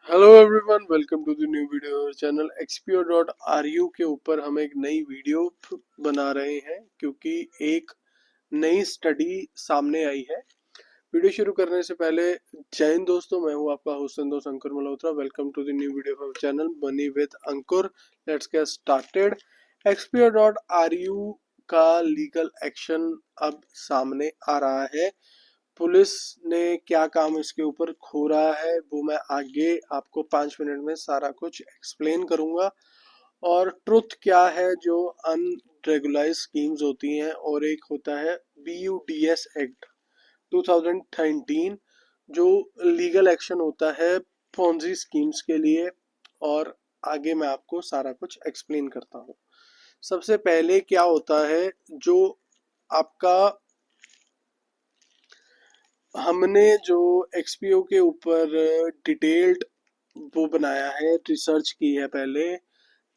Hello everyone, welcome to the new video channel xpo.ru के ऊपर हम एक नई वीडियो बना रहे हैं क्योंकि एक नई स्टडी सामने आई है। वीडियो शुरू करने से पहले जय हिंद दोस्तों, मैं हूं आपका होस्ट दोस्त Ankur Malhotra. Welcome to the new video channel money with Ankur. Let's get started. xpo.ru का लीगल एक्शन अब सामने आ रहा है। पुलिस ने क्या काम इसके ऊपर खो रहा है वो मैं आगे आपको 5 मिनट में सारा कुछ एक्सप्लेन करूंगा। और ट्रुथ क्या है जो अनरेगुलाइज स्कीम्स होती हैं, और एक होता है BUDS एक्ट 2013 जो लीगल एक्शन होता है पोंजी स्कीम्स के लिए। और आगे मैं आपको सारा कुछ एक्सप्लेन करता हूँ। सबसे पहले क्या होता है, जो आपका हमने जो XPO के ऊपर डिटेल्ड वो बनाया है, रिसर्च की है पहले,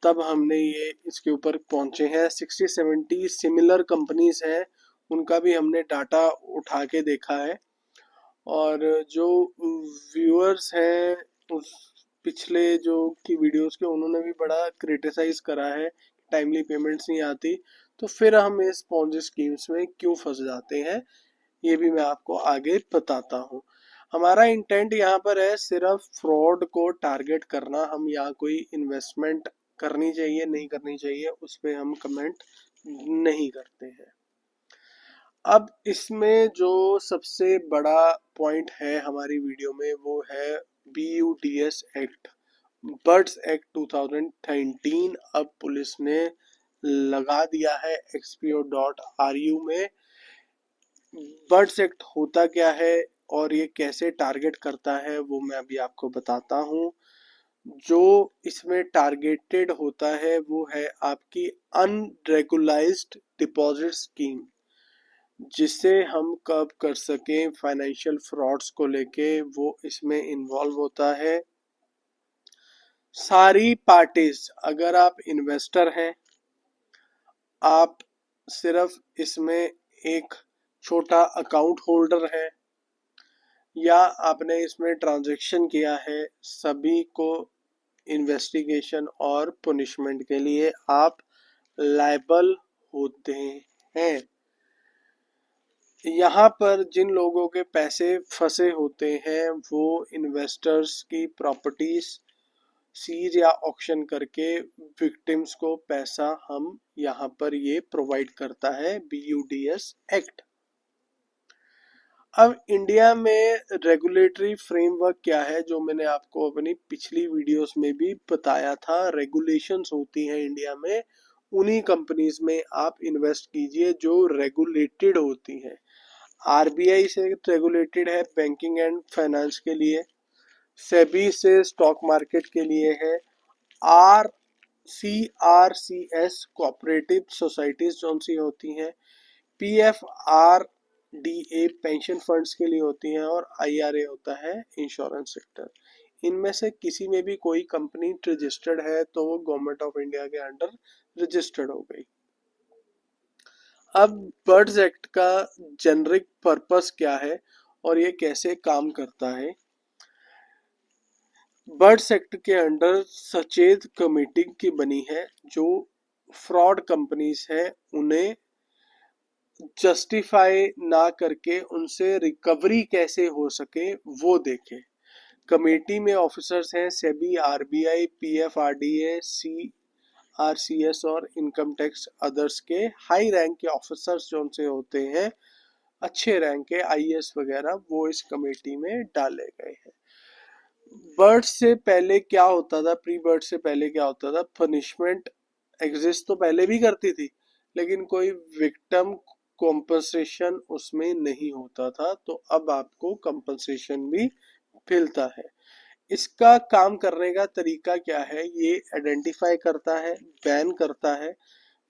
तब हमने ये इसके ऊपर पहुंचे हैं। 60-70 सिमिलर कंपनीज हैं, उनका भी हमने डाटा उठा के देखा है। और जो व्यूअर्स हैं उस पिछले जो की वीडियोस के, उन्होंने भी बड़ा क्रिटिसाइज करा है, टाइमली पेमेंट्स नहीं आती। तो फिर हम इस पॉन्जी स्कीम्स में क्यों फंस जाते हैं, ये भी मैं आपको आगे बताता हूँ। हमारा इंटेंट यहाँ पर है सिर्फ फ्रॉड को टारगेट करना। हम यहाँ कोई इन्वेस्टमेंट करनी चाहिए नहीं करनी चाहिए उस पर हम कमेंट नहीं करते हैं। अब इसमें जो सबसे बड़ा पॉइंट है हमारी वीडियो में वो है BUDS एक्ट, बर्ड्स एक्ट 2013। अब पुलिस ने लगा दिया है xpo.ru में। बर्ड्स एक्ट होता क्या है और ये कैसे टारगेट करता है वो मैं अभी आपको बताता हूँ। जो इसमें टारगेटेड होता है वो है आपकी अनरेगुलाइज्ड डिपॉजिट स्कीम, जिसे हम कब कर सकें फाइनेंशियल फ्रॉड्स को लेके, वो इसमें इन्वॉल्व होता है। सारी पार्टीज, अगर आप इन्वेस्टर हैं, आप सिर्फ इसमें एक छोटा अकाउंट होल्डर है, या आपने इसमें ट्रांजैक्शन किया है, सभी को इन्वेस्टिगेशन और पुनिशमेंट के लिए आप लायबल होते हैं। यहाँ पर जिन लोगों के पैसे फंसे होते हैं वो इन्वेस्टर्स की प्रॉपर्टीज सीज या ऑक्शन करके विक्टिम्स को पैसा हम यहाँ पर ये प्रोवाइड करता है BUDS एक्ट। अब इंडिया में रेगुलेटरी फ्रेमवर्क क्या है, जो मैंने आपको अपनी पिछली वीडियोस में भी बताया था। रेगुलेशंस होती हैं इंडिया में, उन्हीं कंपनीज में आप इन्वेस्ट कीजिए जो रेगुलेटेड होती हैं। RBI से रेगुलेटेड है बैंकिंग एंड फाइनेंस के लिए, सेबी से स्टॉक मार्केट के लिए है, CRCS कोऑपरेटिव सोसाइटीज जो सी होती हैं, PFRDA पेंशन फंड्स के लिए होती हैं, और IRA होता है इंश्योरेंस सेक्टर। इनमें से किसी में भी कोई कंपनी रजिस्टर्ड है तो वो गवर्नमेंट ऑफ इंडिया के अंडर रजिस्टर्ड हो गई। अब बर्ड्स एक्ट का जेनरिक पर्पस क्या है और ये कैसे काम करता है। बर्ड्स एक्ट के अंडर सचेत कमेटी की बनी है, जो फ्रॉड कंपनीज है उन्हें जस्टिफाई ना करके उनसे रिकवरी कैसे हो सके वो देखे। कमेटी में ऑफिसर्स हैं सेबी, RBI, PFRDA, CRCS और इनकम टैक्स अदर्स के हाई रैंक के ऑफिसर्स जो उनसे होते हैं, अच्छे रैंक के IAS वगैरह, वो इस कमेटी में डाले गए हैं। बर्ड से पहले क्या होता था, प्री बर्ड से पहले क्या होता था, पनिशमेंट एग्जिस्ट तो पहले भी करती थी, लेकिन कोई विक्टिम कॉम्पनसेशन उसमें नहीं होता था। तो अब आपको कंपनसेशन भी मिलता है। इसका काम करने का तरीका क्या है, ये आइडेंटिफाई करता है, बैन करता है,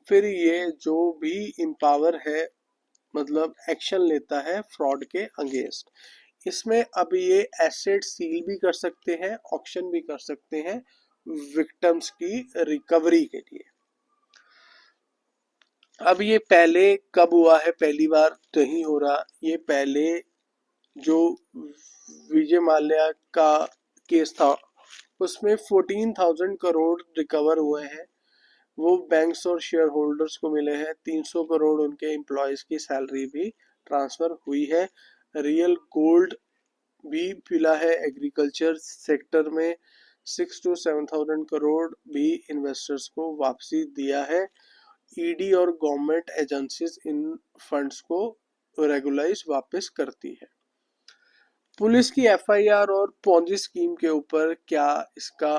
फिर ये जो भी इम्पावर है, मतलब एक्शन लेता है फ्रॉड के अगेंस्ट। इसमें अब ये एसेट सील भी कर सकते हैं, ऑक्शन भी कर सकते हैं विक्टिम्स की रिकवरी के लिए। अब ये पहले कब हुआ है, पहली बार नहीं हो रहा। ये पहले जो विजय माल्या का केस था उसमें 14,000 करोड़ रिकवर हुए हैं। वो बैंक्स और शेयर होल्डर्स को मिले हैं। 300 करोड़ उनके एम्प्लॉयज की सैलरी भी ट्रांसफर हुई है। रियल गोल्ड भी मिला है। एग्रीकल्चर सेक्टर में 6 to 7,000 करोड़ भी इन्वेस्टर्स को वापसी दिया है। ईडी और गवर्नमेंट एजेंसीज इन फंड्स को रेगुलाइज वापस करती है। पुलिस की एफआईआर और पॉन्जी स्कीम के ऊपर क्या इसका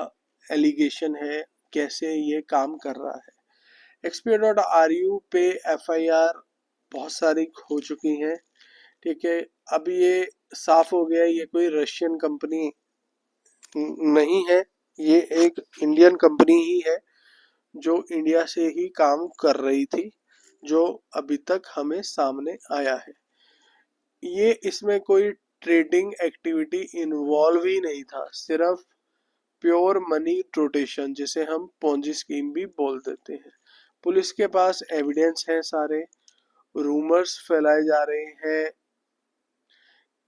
एलिगेशन है, कैसे ये काम कर रहा है। XP.RU पे एफआईआर बहुत सारी हो चुकी हैं। ठीक है, अब ये साफ हो गया ये कोई रशियन कंपनी नहीं है, ये एक इंडियन कंपनी ही है जो इंडिया से ही काम कर रही थी, जो अभी तक हमें सामने आया है। ये इसमें कोई ट्रेडिंग एक्टिविटी इन्वॉल्व ही नहीं था, सिर्फ प्योर मनी रोटेशन, जिसे हम पोंजी स्कीम भी बोल देते हैं। पुलिस के पास एविडेंस है सारे, रूमर्स फैलाए जा रहे हैं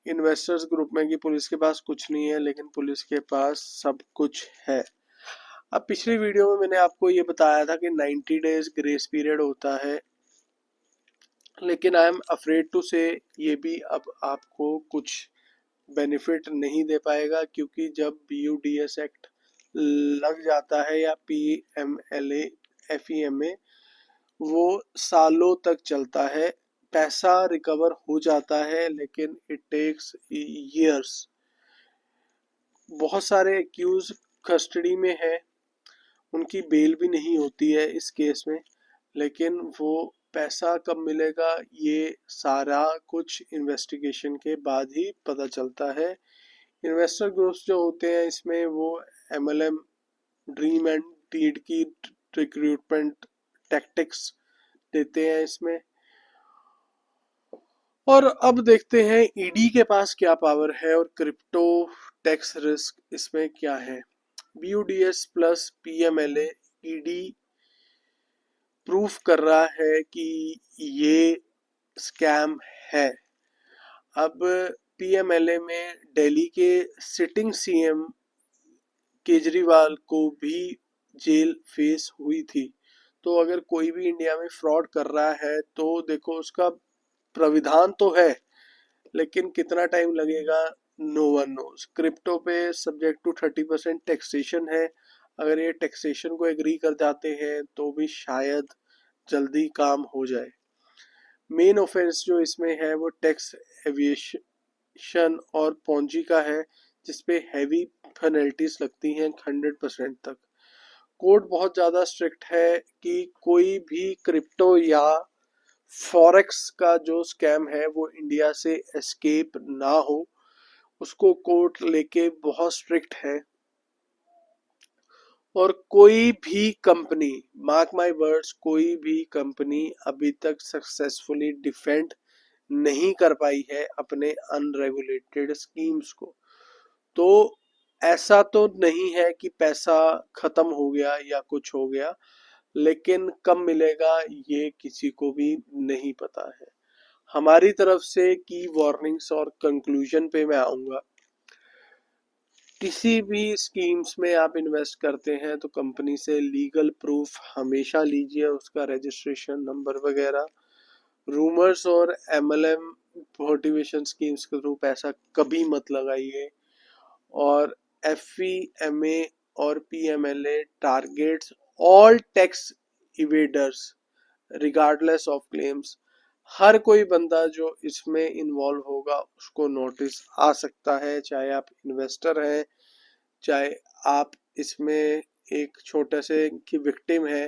इन्वेस्टर्स ग्रुप में कि पुलिस के पास कुछ नहीं है, लेकिन पुलिस के पास सब कुछ है। अब पिछली वीडियो में मैंने आपको ये बताया था कि 90 डेज ग्रेस पीरियड होता है, लेकिन आई एम अफ्रेड टू से ये भी अब आपको कुछ बेनिफिट नहीं दे पाएगा, क्योंकि जब BUDS एक्ट लग जाता है या PMLA FEMA, वो सालों तक चलता है। पैसा रिकवर हो जाता है लेकिन इट टेक्स ईयर्स। बहुत सारे एक्यूज कस्टडी में है, उनकी बेल भी नहीं होती है इस केस में, लेकिन वो पैसा कब मिलेगा ये सारा कुछ इन्वेस्टिगेशन के बाद ही पता चलता है। इन्वेस्टर ग्रुप्स जो होते हैं इसमें वो MLM, ड्रीम एंड डीड की रिक्रूटमेंट टैक्टिक्स देते हैं इसमें। और अब देखते हैं ईडी के पास क्या पावर है और क्रिप्टो टैक्स रिस्क इसमें क्या है। BUDS plus PMLA, ED proof कर रहा है कि ये स्कैम है। अब PMLA में दिल्ली के सिटिंग CM केजरीवाल को भी जेल फेस हुई थी। तो अगर कोई भी इंडिया में फ्रॉड कर रहा है तो देखो उसका प्राविधान तो है, लेकिन कितना टाइम लगेगा नो वन नोज। क्रिप्टो पे सब्जेक्ट टू 30% टैक्सेशन है। अगर ये टैक्सेशन को एग्री कर जाते हैं तो भी शायद जल्दी काम हो जाए। मेन ऑफेंस जो इसमें है वो टैक्स एविएशन और पॉन्जी का है, जिसपे हैवी पेनल्टीज लगती हैं 100% तक। कोड बहुत ज़्यादा स्ट्रिक्ट है कि कोई भी क्रिप्टो या फॉरेक्स का जो स्कैम है वो इंडिया से एस्केप ना हो, उसको कोर्ट लेके बहुत स्ट्रिक्ट है। और कोई भी कंपनी, मार्क माय वर्ड्स, कोई भी कंपनी अभी तक सक्सेसफुली डिफेंड नहीं कर पाई है अपने अनरेगुलेटेड स्कीम्स को। तो ऐसा तो नहीं है कि पैसा खत्म हो गया या कुछ हो गया, लेकिन कब मिलेगा ये किसी को भी नहीं पता है। हमारी तरफ से की वार्निंग्स और कंक्लूजन पे मैं आऊंगा। किसी भी स्कीम्स में आप इन्वेस्ट करते हैं तो कंपनी से लीगल प्रूफ हमेशा लीजिए, उसका रजिस्ट्रेशन नंबर वगैरह। रूमर्स और MLM मोटिवेशन स्कीम्स के थ्रू पैसा कभी मत लगाइए। और FEMA और PMLA targets all tax evaders regardless of claims. हर कोई बंदा जो इसमें इन्वॉल्व होगा उसको नोटिस आ सकता है, चाहे आप इन्वेस्टर हैं, चाहे आप इसमें एक छोटे से की विक्टिम है।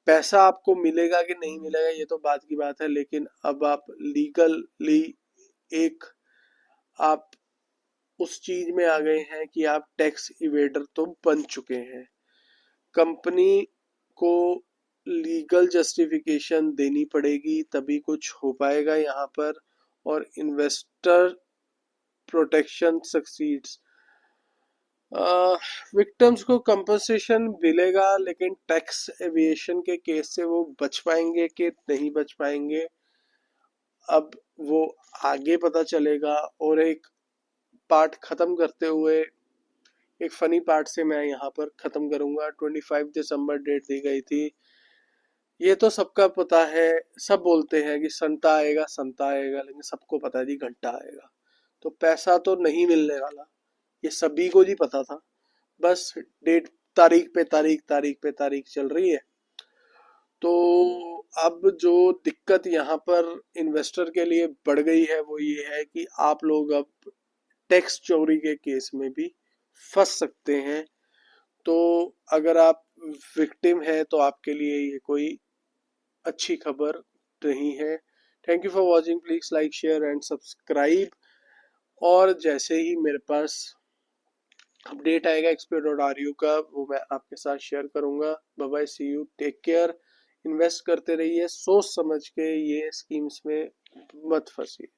पैसा आपको मिलेगा कि नहीं मिलेगा ये तो बात की बात है, लेकिन अब आप लीगली एक आप उस चीज में आ गए हैं कि आप टैक्स इवेडर तो बन चुके हैं। कंपनी को लीगल जस्टिफिकेशन देनी पड़ेगी तभी कुछ हो पाएगा यहाँ पर, और इन्वेस्टर प्रोटेक्शन सक्सीड्स। विक्टिम्स को कंपनसेशन मिलेगा, लेकिन टैक्स एविएशन के केस से वो बच पाएंगे कि नहीं बच पाएंगे अब वो आगे पता चलेगा। और एक पार्ट खत्म करते हुए एक फनी पार्ट से मैं यहाँ पर ख़त्म करूँगा। 25 दिसंबर डेट दी गई थी। ये तो सबका पता है, सब बोलते हैं कि संता आएगा संता आएगा, लेकिन सबको पता है जी घंटा आएगा। तो पैसा तो नहीं मिलने वाला, ये सभी को जी पता था। बस डेट, तारीख पे तारीख, तारीख पे तारीख चल रही है। तो अब जो दिक्कत यहाँ पर इन्वेस्टर के लिए बढ़ गई है वो ये है कि आप लोग अब टैक्स चोरी के केस में भी फंस सकते हैं। तो अगर आप विक्टिम हैं तो आपके लिए ये कोई अच्छी खबर नहीं है। Thank you for watching, please like share and subscribe. और जैसे ही मेरे पास अपडेट आएगा XP.RU का, वो मैं आपके साथ शेयर करूंगा। Bye bye, see you, take care. Invest करते रहिए, सोच समझ के, ये स्कीम्स में मत फंसिए।